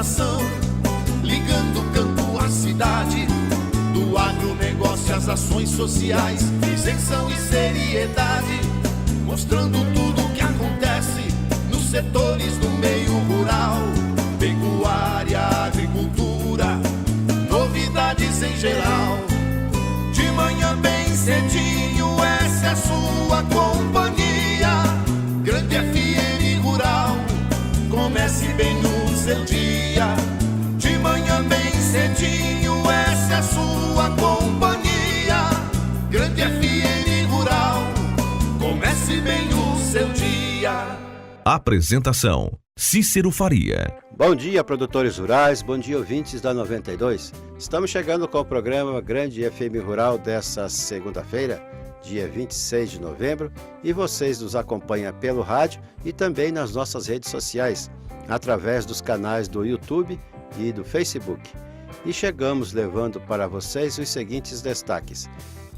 informação, ligando o campo à cidade, do agronegócio às ações sociais, isenção e seriedade, mostrando tudo o que acontece nos setores do meio rural, pecuária, agricultura, novidades em geral. De manhã bem cedinho, essa é a sua companhia, Grande FM Rural, comece bem no seu dia. De manhã bem cedinho, essa é a sua companhia, Grande FM Rural, comece bem o seu dia. Apresentação: Cícero Faria. Bom dia, produtores rurais, bom dia, ouvintes da 92. Estamos chegando com o programa Grande FM Rural dessa segunda-feira, dia 26 de novembro, e vocês nos acompanham pelo rádio e também nas nossas redes sociais, através dos canais do YouTube e do Facebook. E chegamos levando para vocês os seguintes destaques.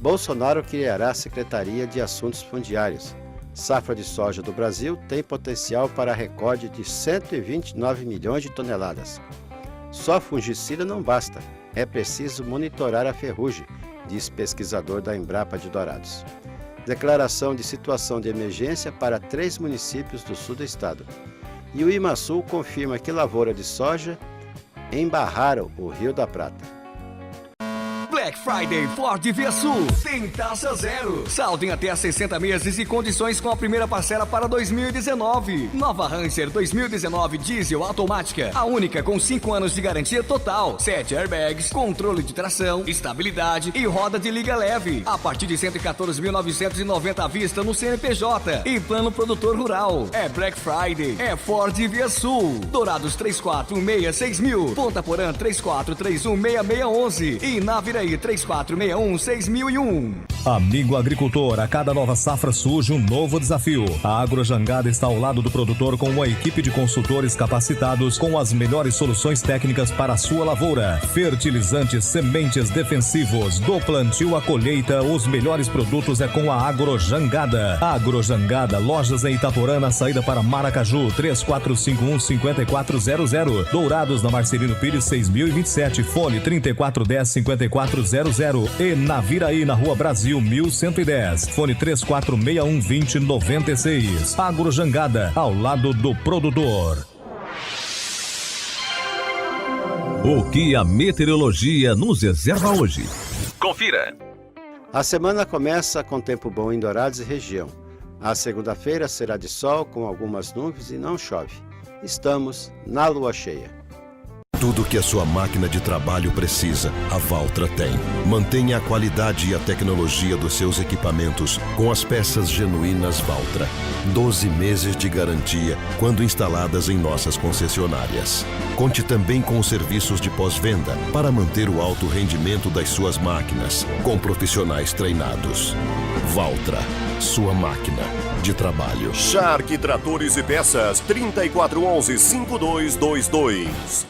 Bolsonaro criará a Secretaria de Assuntos Fundiários. Safra de soja do Brasil tem potencial para recorde de 129 milhões de toneladas. Só fungicida não basta, é preciso monitorar a ferrugem, diz pesquisador da Embrapa de Dourados. Declaração de situação de emergência para 3 municípios do sul do estado. E o IMASul confirma que lavoura de soja embarraram o Rio da Prata. Black Friday Ford Via Sul tem taxa zero. Saldo em até 60 meses e condições com a primeira parcela para 2019. Nova Ranger 2019 diesel automática. A única com 5 anos de garantia total. 7 airbags, controle de tração, estabilidade e roda de liga leve. A partir de 114.990 à vista no CNPJ e plano produtor rural. É Black Friday, é Ford Via Sul. Dourados 34166000, Ponta Porã 34316611 e Naviraí 3461-6001. Amigo agricultor, a cada nova safra surge um novo desafio. A Agrojangada está ao lado do produtor com uma equipe de consultores capacitados com as melhores soluções técnicas para a sua lavoura. Fertilizantes, sementes defensivos, do plantio à colheita, os melhores produtos é com a Agrojangada. Agrojangada, lojas em Itaporã, na saída para Maracaju, 3451-5400. Dourados, na Marcelino Pires, 6027, fone 3410-5400. E Naviraí, na Rua Brasil 1110, fone 3461-2096. Agrojangada, ao lado do produtor. O que a meteorologia nos reserva hoje? Confira. A semana começa com tempo bom em Dourados e região. A segunda-feira será de sol com algumas nuvens e não chove. Estamos na lua cheia. Tudo que a sua máquina de trabalho precisa, a Valtra tem. Mantenha a qualidade e a tecnologia dos seus equipamentos com as peças genuínas Valtra. 12 meses de garantia quando instaladas em nossas concessionárias. Conte também com os serviços de pós-venda para manter o alto rendimento das suas máquinas, com profissionais treinados. Valtra, sua máquina de trabalho. Shark Tratores e Peças, 3411-5222.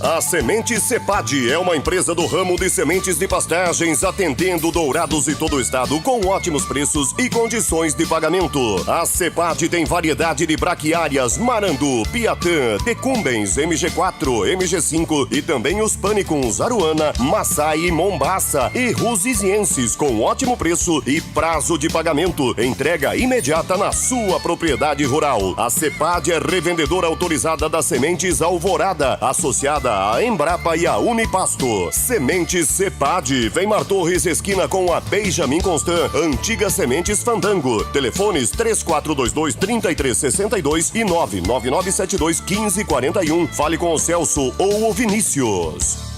A Semente Cepad é uma empresa do ramo de sementes de pastagens, atendendo Dourados e todo o estado com ótimos preços e condições de pagamento. A Cepad tem variedade de braquiárias Marandu, Piatã, Decumbens, MG4, MG5 e também os Pânicums, Aruana, Massai e Mombaça e Rusizienses com ótimo preço e prazo de pagamento. Entrega imediata na sua propriedade rural. A Cepad é revendedora autorizada das sementes Alvorada, associada a Embrapa e a Unipasto. Sementes Cepad, vem Mar Torres, esquina com a Benjamin Constant, antiga Sementes Fandango. Telefones 3422-3362 e 99972-1541. Fale com o Celso ou o Vinícius.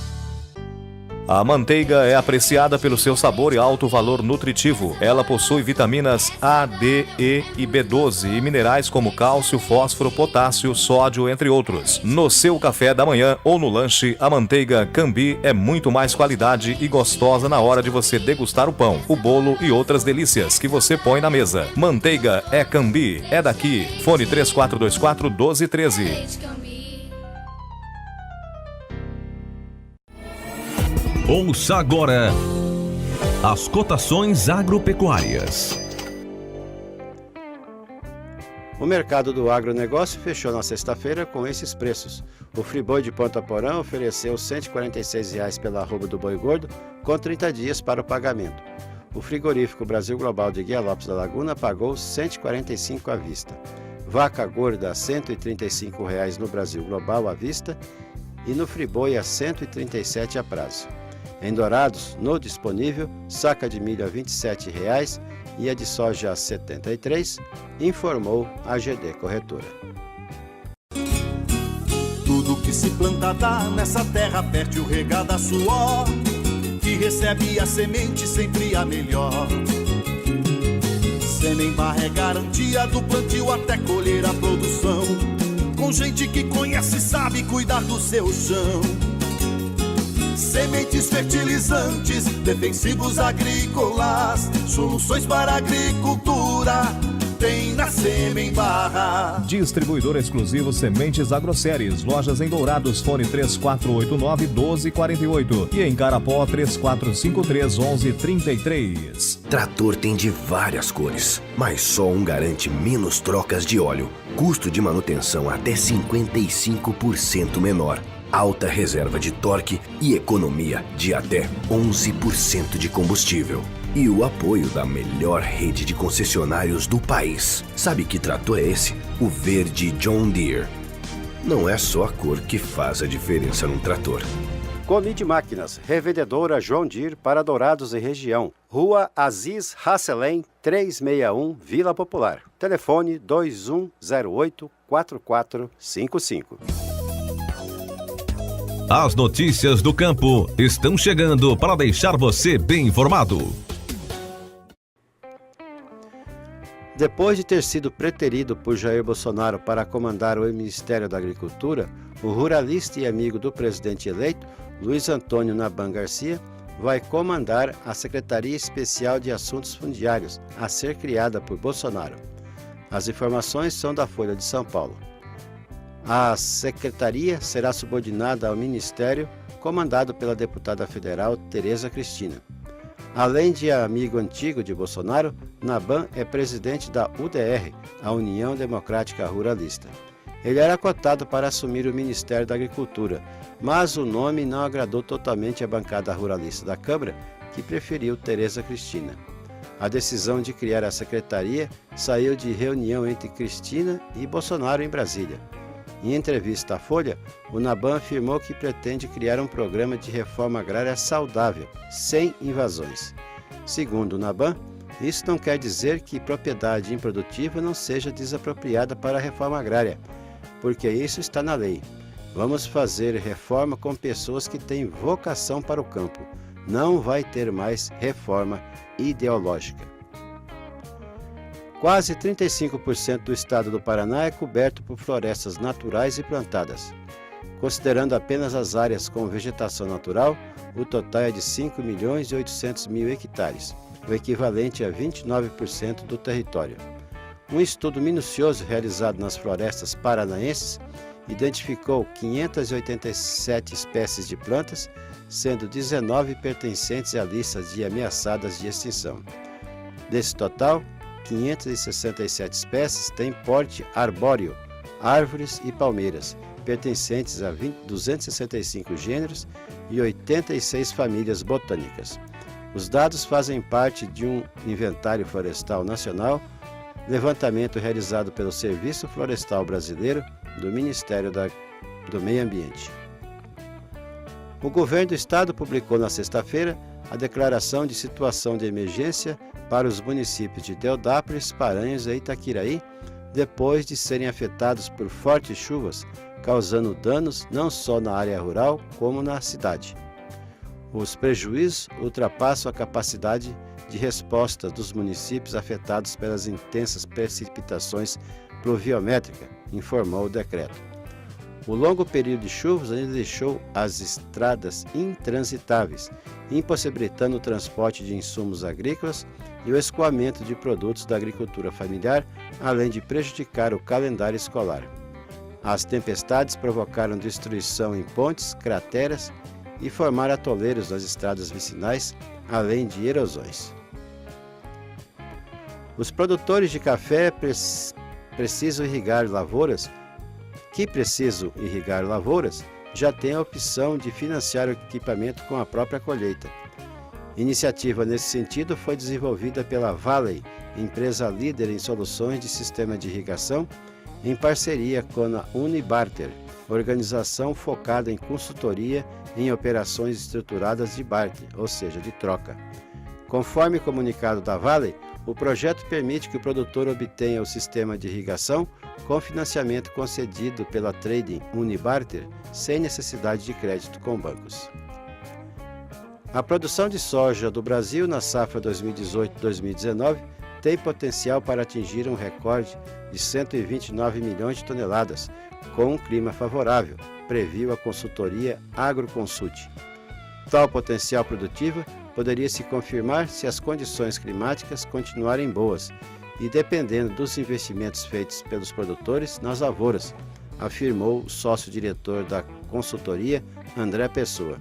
A manteiga é apreciada pelo seu sabor e alto valor nutritivo. Ela possui vitaminas A, D, E e B12 e minerais como cálcio, fósforo, potássio, sódio, entre outros. No seu café da manhã ou no lanche, a manteiga Cambi é muito mais qualidade e gostosa na hora de você degustar o pão, o bolo e outras delícias que você põe na mesa. Manteiga é Cambi, é daqui. Fone 3424-1213. Ouça agora as cotações agropecuárias. O mercado do agronegócio fechou na sexta-feira com esses preços. O Friboi de Ponta Porã ofereceu R$ 146 pela arroba do boi gordo, com 30 dias para o pagamento. O frigorífico Brasil Global de Guia Lopes da Laguna pagou R$ 145 à vista. Vaca gorda R$ 135 no Brasil Global à vista e no Friboi a R$ 137 a prazo. Em Dourados, no disponível, saca de milho a R$ 27 e a de soja a R$ 73, informou a GD Corretora. Tudo que se planta dá nessa terra fértil regada a suor, que recebe a semente sempre a melhor. Semembarra é garantia do plantio até colher a produção, com gente que conhece e sabe cuidar do seu chão. Sementes fertilizantes, defensivos agrícolas, soluções para a agricultura, tem na Semembarra. Distribuidor exclusivo Sementes Agroséries. Lojas em Dourados, fone 3489-1248 e em Carapó 3453-1133. Trator tem de várias cores, mas só um garante menos trocas de óleo, custo de manutenção até 55% menor, alta reserva de torque e economia de até 11% de combustível. E o apoio da melhor rede de concessionários do país. Sabe que trator é esse? O verde John Deere. Não é só a cor que faz a diferença num trator. Colide Máquinas, revendedora John Deere para Dourados e região. Rua Aziz Hasselem, 361, Vila Popular. Telefone 2108-4455. As notícias do campo estão chegando para deixar você bem informado. Depois de ter sido preterido por Jair Bolsonaro para comandar o Ministério da Agricultura, o ruralista e amigo do presidente eleito, Luiz Antônio Naban Garcia, vai comandar a Secretaria Especial de Assuntos Fundiários, a ser criada por Bolsonaro. As informações são da Folha de São Paulo. A secretaria será subordinada ao Ministério, comandado pela deputada federal Tereza Cristina. Além de amigo antigo de Bolsonaro, Naban é presidente da UDR, a União Democrática Ruralista. Ele era cotado para assumir o Ministério da Agricultura, mas o nome não agradou totalmente a bancada ruralista da Câmara, que preferiu Tereza Cristina. A decisão de criar a secretaria saiu de reunião entre Cristina e Bolsonaro em Brasília. Em entrevista à Folha, o Naban afirmou que pretende criar um programa de reforma agrária saudável, sem invasões. Segundo o Naban, isso não quer dizer que propriedade improdutiva não seja desapropriada para a reforma agrária, porque isso está na lei. Vamos fazer reforma com pessoas que têm vocação para o campo. Não vai ter mais reforma ideológica. Quase 35% do estado do Paraná é coberto por florestas naturais e plantadas. Considerando apenas as áreas com vegetação natural, o total é de 5.800.000 hectares, o equivalente a 29% do território. Um estudo minucioso realizado nas florestas paranaenses identificou 587 espécies de plantas, sendo 19 pertencentes à lista de ameaçadas de extinção. Desse total, 567 espécies têm porte arbóreo, árvores e palmeiras, pertencentes a 265 gêneros e 86 famílias botânicas. Os dados fazem parte de um inventário florestal nacional, levantamento realizado pelo Serviço Florestal Brasileiro do Ministério do Meio Ambiente. O governo do estado publicou na sexta-feira a declaração de situação de emergência para os municípios de Deodápolis, Paranhos e Itaquiraí, depois de serem afetados por fortes chuvas, causando danos não só na área rural, como na cidade. Os prejuízos ultrapassam a capacidade de resposta dos municípios afetados pelas intensas precipitações pluviométricas, informou o decreto. O longo período de chuvas ainda deixou as estradas intransitáveis, impossibilitando o transporte de insumos agrícolas e o escoamento de produtos da agricultura familiar, além de prejudicar o calendário escolar. As tempestades provocaram destruição em pontes, crateras e formaram atoleiros nas estradas vicinais, além de erosões. Os produtores de café precisam irrigar lavouras, já têm a opção de financiar o equipamento com a própria colheita. Iniciativa nesse sentido foi desenvolvida pela Valley, empresa líder em soluções de sistema de irrigação, em parceria com a Unibarter, organização focada em consultoria em operações estruturadas de barter, ou seja, de troca. Conforme comunicado da Valley, o projeto permite que o produtor obtenha o sistema de irrigação com financiamento concedido pela Trading Unibarter, sem necessidade de crédito com bancos. A produção de soja do Brasil na safra 2018-2019 tem potencial para atingir um recorde de 129 milhões de toneladas, com um clima favorável, previu a consultoria Agroconsult. Tal potencial produtivo poderia se confirmar se as condições climáticas continuarem boas e dependendo dos investimentos feitos pelos produtores nas lavouras, afirmou o sócio-diretor da consultoria, André Pessoa.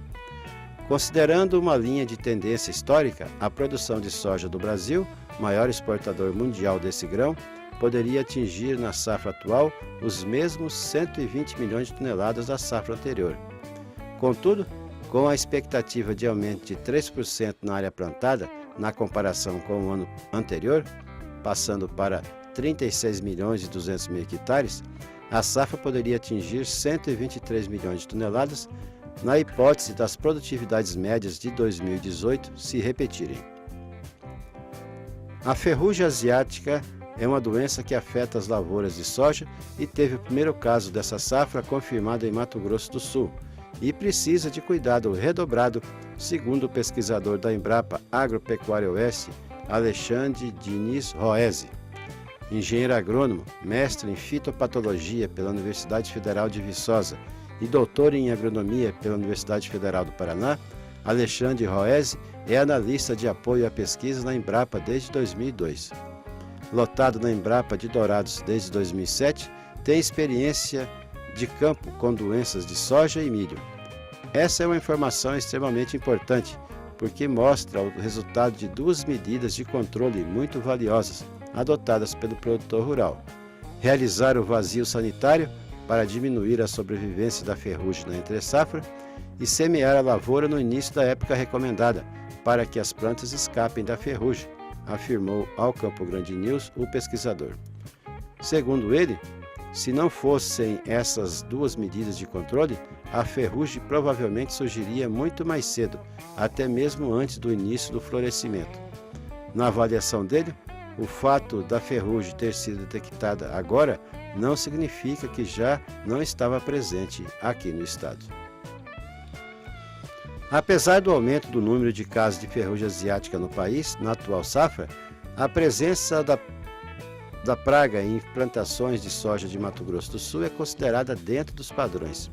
Considerando uma linha de tendência histórica, a produção de soja do Brasil, maior exportador mundial desse grão, poderia atingir na safra atual os mesmos 120 milhões de toneladas da safra anterior. Contudo, com a expectativa de aumento de 3% na área plantada na comparação com o ano anterior, passando para 36 milhões e 200 mil hectares, a safra poderia atingir 123 milhões de toneladas, na hipótese das produtividades médias de 2018 se repetirem. A ferrugem asiática é uma doença que afeta as lavouras de soja e teve o primeiro caso dessa safra confirmado em Mato Grosso do Sul e precisa de cuidado redobrado, segundo o pesquisador da Embrapa Agropecuária Oeste, Alexandre Diniz Roese. Engenheiro agrônomo, mestre em fitopatologia pela Universidade Federal de Viçosa e doutor em agronomia pela Universidade Federal do Paraná, Alexandre Roese é analista de apoio à pesquisa na Embrapa desde 2002. Lotado na Embrapa de Dourados desde 2007, tem experiência de campo com doenças de soja e milho. Essa é uma informação extremamente importante, porque mostra o resultado de duas medidas de controle muito valiosas adotadas pelo produtor rural: realizar o vazio sanitário para diminuir a sobrevivência da ferrugem na entre-safra e semear a lavoura no início da época recomendada, para que as plantas escapem da ferrugem, afirmou ao Campo Grande News o pesquisador. Segundo ele, se não fossem essas duas medidas de controle, a ferrugem provavelmente surgiria muito mais cedo, até mesmo antes do início do florescimento. Na avaliação dele, o fato da ferrugem ter sido detectada agora não significa que já não estava presente aqui no estado. Apesar do aumento do número de casos de ferrugem asiática no país, na atual safra, a presença da praga em plantações de soja de Mato Grosso do Sul é considerada dentro dos padrões.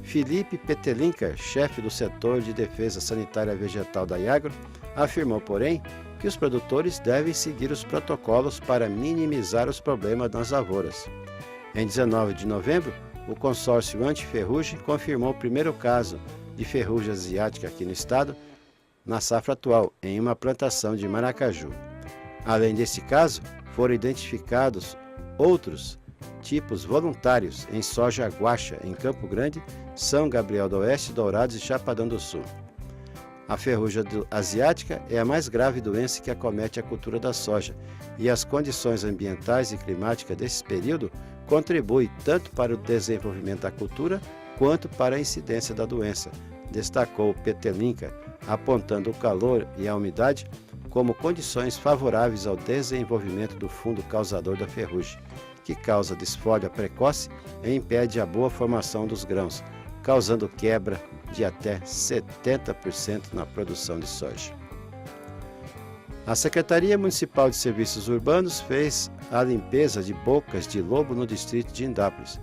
Felipe Petelinka, chefe do setor de defesa sanitária vegetal da Iagro, afirmou, porém, que os produtores devem seguir os protocolos para minimizar os problemas nas lavouras. Em 19 de novembro, o consórcio anti-ferrugem confirmou o primeiro caso de ferrugem asiática aqui no estado, na safra atual, em uma plantação de Maracaju. Além desse caso, foram identificados outros tipos voluntários em soja guaxa em Campo Grande, São Gabriel do Oeste, Dourados e Chapadão do Sul. A ferrugem asiática é a mais grave doença que acomete a cultura da soja e as condições ambientais e climáticas desse período contribuem tanto para o desenvolvimento da cultura quanto para a incidência da doença, destacou Petelinka, apontando o calor e a umidade como condições favoráveis ao desenvolvimento do fungo causador da ferrugem, que causa desfolha precoce e impede a boa formação dos grãos, causando quebra de até 70% na produção de soja. A Secretaria Municipal de Serviços Urbanos fez a limpeza de bocas de lobo no distrito de Indápolis.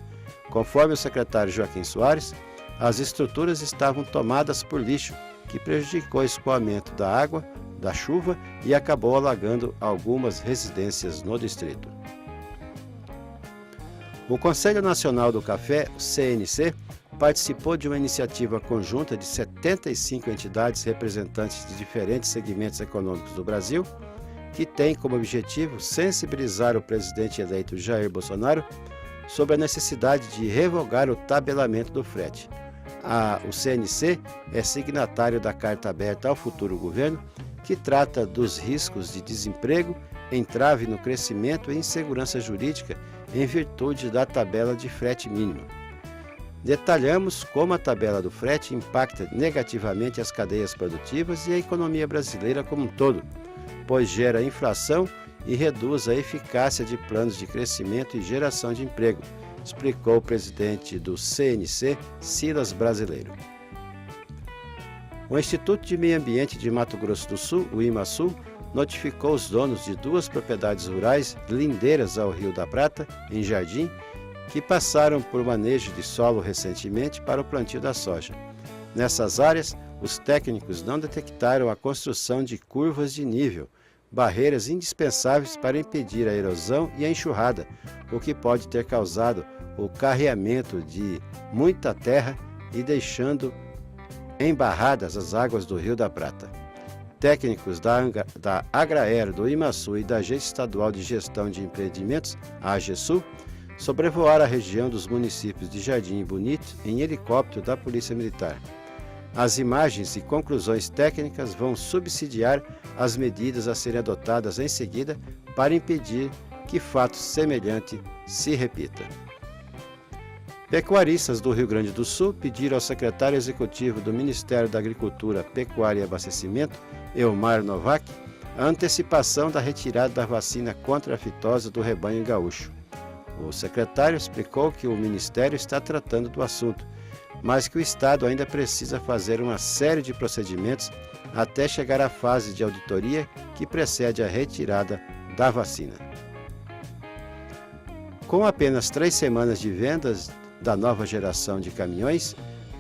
Conforme o secretário Joaquim Soares, as estruturas estavam tomadas por lixo, que prejudicou o escoamento da água, da chuva e acabou alagando algumas residências no distrito. O Conselho Nacional do Café, o CNC, participou de uma iniciativa conjunta de 75 entidades representantes de diferentes segmentos econômicos do Brasil, que tem como objetivo sensibilizar o presidente eleito Jair Bolsonaro sobre a necessidade de revogar o tabelamento do frete. O CNC é signatário da Carta Aberta ao Futuro Governo, que trata dos riscos de desemprego, entrave no crescimento e insegurança jurídica em virtude da tabela de frete mínimo. Detalhamos como a tabela do frete impacta negativamente as cadeias produtivas e a economia brasileira como um todo, pois gera inflação e reduz a eficácia de planos de crescimento e geração de emprego, explicou o presidente do CNC, Silas Brasileiro. O Instituto de Meio Ambiente de Mato Grosso do Sul, o IMASul, notificou os donos de 2 propriedades rurais lindeiras ao Rio da Prata, em Jardim, que passaram por manejo de solo recentemente para o plantio da soja. Nessas áreas, os técnicos não detectaram a construção de curvas de nível, barreiras indispensáveis para impedir a erosão e a enxurrada, o que pode ter causado o carreamento de muita terra e deixando embarradas as águas do Rio da Prata. Técnicos da Agraero, do IMASul e da Agência Estadual de Gestão de Empreendimentos, a AGESU, sobrevoaram a região dos municípios de Jardim e Bonito em helicóptero da Polícia Militar. As imagens e conclusões técnicas vão subsidiar as medidas a serem adotadas em seguida para impedir que fato semelhante se repita. Pecuaristas do Rio Grande do Sul pediram ao secretário executivo do Ministério da Agricultura, Pecuária e Abastecimento, Elmar Novak, a antecipação da retirada da vacina contra a fitose do rebanho gaúcho. O secretário explicou que o Ministério está tratando do assunto, mas que o Estado ainda precisa fazer uma série de procedimentos até chegar à fase de auditoria que precede a retirada da vacina. Com apenas 3 semanas de vendas da nova geração de caminhões,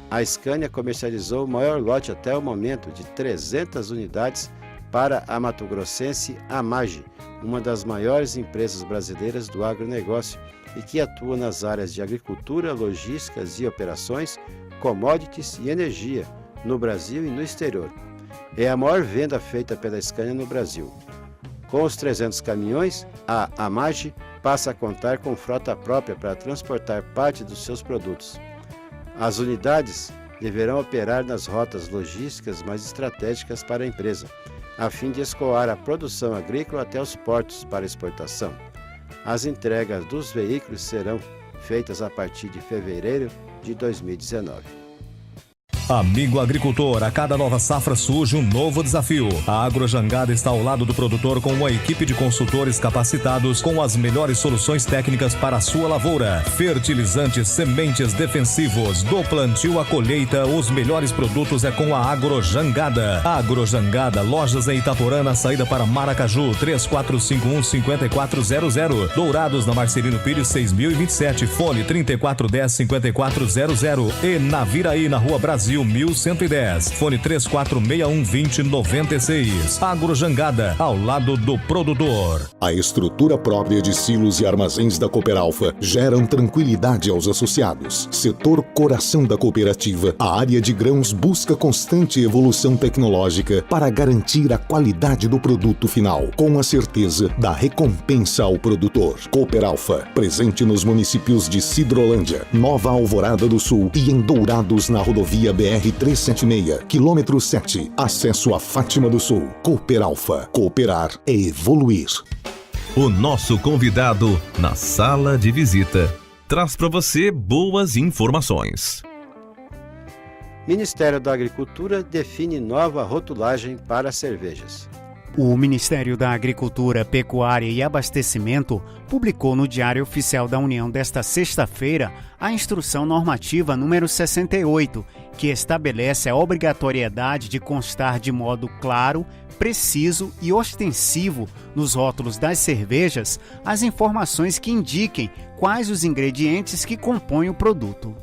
a Scania comercializou o maior lote até o momento de 300 unidades para a mato-grossense Amage, uma das maiores empresas brasileiras do agronegócio e que atua nas áreas de agricultura, logísticas e operações, commodities e energia no Brasil e no exterior. É a maior venda feita pela Scania no Brasil. Com os 300 caminhões, a Amage passa a contar com frota própria para transportar parte dos seus produtos. As unidades deverão operar nas rotas logísticas mais estratégicas para a empresa, a fim de escoar a produção agrícola até os portos para exportação. As entregas dos veículos serão feitas a partir de fevereiro de 2019. Amigo agricultor, a cada nova safra surge um novo desafio. A Agrojangada está ao lado do produtor com uma equipe de consultores capacitados com as melhores soluções técnicas para a sua lavoura. Fertilizantes, sementes defensivos, do plantio à colheita, os melhores produtos é com a Agrojangada. Agrojangada, lojas em Itaporã, na saída para Maracaju, 3451-5400. Dourados, na Marcelino Pires, 6027, fone 3410-5400. E Naviraí, na Rua Brasil, 1110, fone 3461-2096. Agrojangada, ao lado do produtor. A estrutura própria de silos e armazéns da Cooperalfa geram tranquilidade aos associados. Setor coração da cooperativa, a área de grãos busca constante evolução tecnológica para garantir a qualidade do produto final, com a certeza da recompensa ao produtor. Cooperalfa, presente nos municípios de Sidrolândia, Nova Alvorada do Sul e em Dourados, na rodovia BR-376, quilômetro 7, acesso a Fátima do Sul. Cooperalfa, cooperar é evoluir. O nosso convidado na sala de visita traz para você boas informações. Ministério da Agricultura define nova rotulagem para cervejas. O Ministério da Agricultura, Pecuária e Abastecimento publicou no Diário Oficial da União desta sexta-feira a Instrução Normativa número 68, que estabelece a obrigatoriedade de constar de modo claro, preciso e ostensivo nos rótulos das cervejas as informações que indiquem quais os ingredientes que compõem o produto.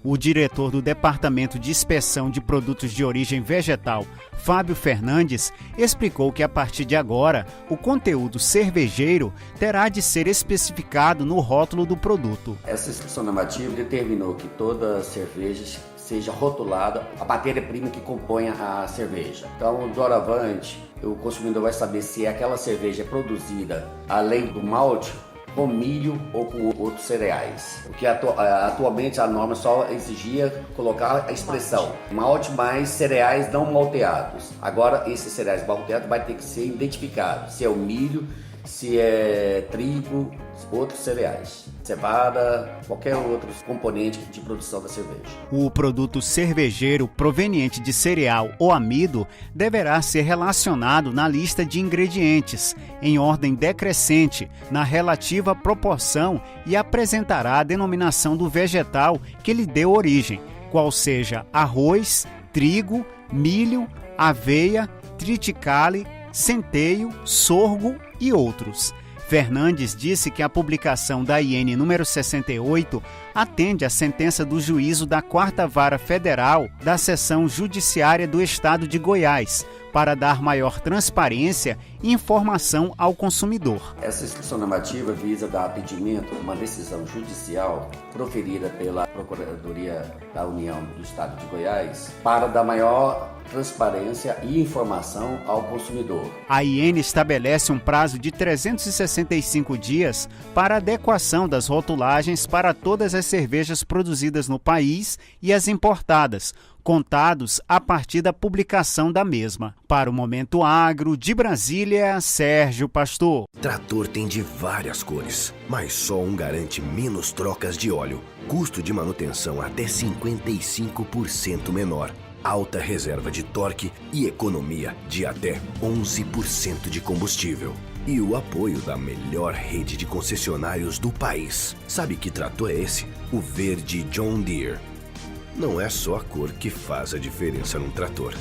O diretor do Departamento de Inspeção de Produtos de Origem Vegetal, Fábio Fernandes, explicou que a partir de agora, o conteúdo cervejeiro terá de ser especificado no rótulo do produto. Essa instrução normativa determinou que toda cerveja seja rotulada a matéria-prima que compõe a cerveja. Então, doravante, o consumidor vai saber se aquela cerveja é produzida além do malte, com milho ou com outros cereais. Porque atualmente a norma só exigia colocar a expressão malte mais cereais não malteados. Agora esses cereais malteados vai ter que ser identificado se é o milho, se é trigo, outros cereais, cevada, qualquer outro componente de produção da cerveja. O produto cervejeiro proveniente de cereal ou amido deverá ser relacionado na lista de ingredientes, em ordem decrescente, na relativa proporção e apresentará a denominação do vegetal que lhe deu origem, qual seja arroz, trigo, milho, aveia, triticale, centeio, sorgo e outros. Fernandes disse que a publicação da IN número 68 atende à sentença do juízo da 4ª Vara Federal da Seção Judiciária do Estado de Goiás, para dar maior transparência e informação ao consumidor. Essa instrução normativa visa dar atendimento a uma decisão judicial proferida pela Procuradoria da União do Estado de Goiás para dar maior transparência e informação ao consumidor. A IN estabelece um prazo de 365 dias para adequação das rotulagens para todas as cervejas produzidas no país e as importadas, contados a partir da publicação da mesma. Para o Momento Agro, de Brasília, Sérgio Pastor. Trator tem de várias cores, mas só um garante menos trocas de óleo, custo de manutenção até 55% menor, alta reserva de torque e economia de até 11% de combustível. E o apoio da melhor rede de concessionários do país. Sabe que trator é esse? O verde John Deere. Não é só a cor que faz a diferença num trator.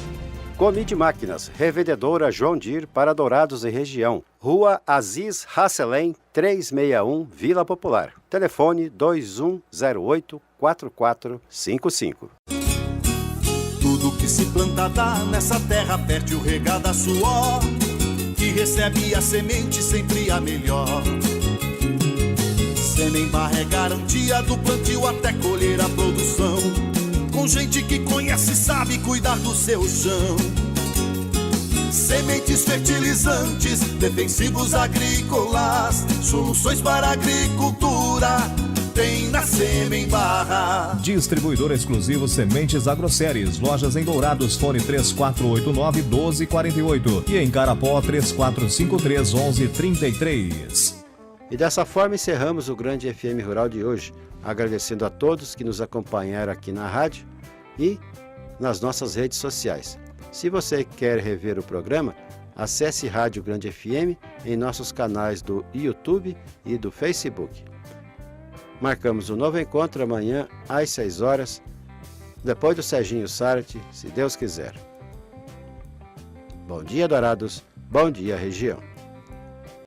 Comide Máquinas, revendedora John Deere para Dourados e região. Rua Aziz Hasselem, 361, Vila Popular. Telefone 2108-4455. Tudo que se planta dá nessa terra, perde o regar da suor, que recebe a semente sempre a melhor. Semembar é garantia do plantio até colher a produção, com gente que conhece e sabe cuidar do seu chão. Sementes fertilizantes, defensivos agrícolas, soluções para a agricultura tem na Semembar. Distribuidor exclusivo Sementes Agroceres. Lojas em Dourados, fone 3489-1248 e em Carapó 3453-1133. E dessa forma encerramos o Grande FM Rural de hoje, agradecendo a todos que nos acompanharam aqui na rádio e nas nossas redes sociais. Se você quer rever o programa, acesse Rádio Grande FM em nossos canais do YouTube e do Facebook. Marcamos um novo encontro amanhã às 6 horas, depois do Serginho Sarati, se Deus quiser. Bom dia, Dourados. Bom dia, região.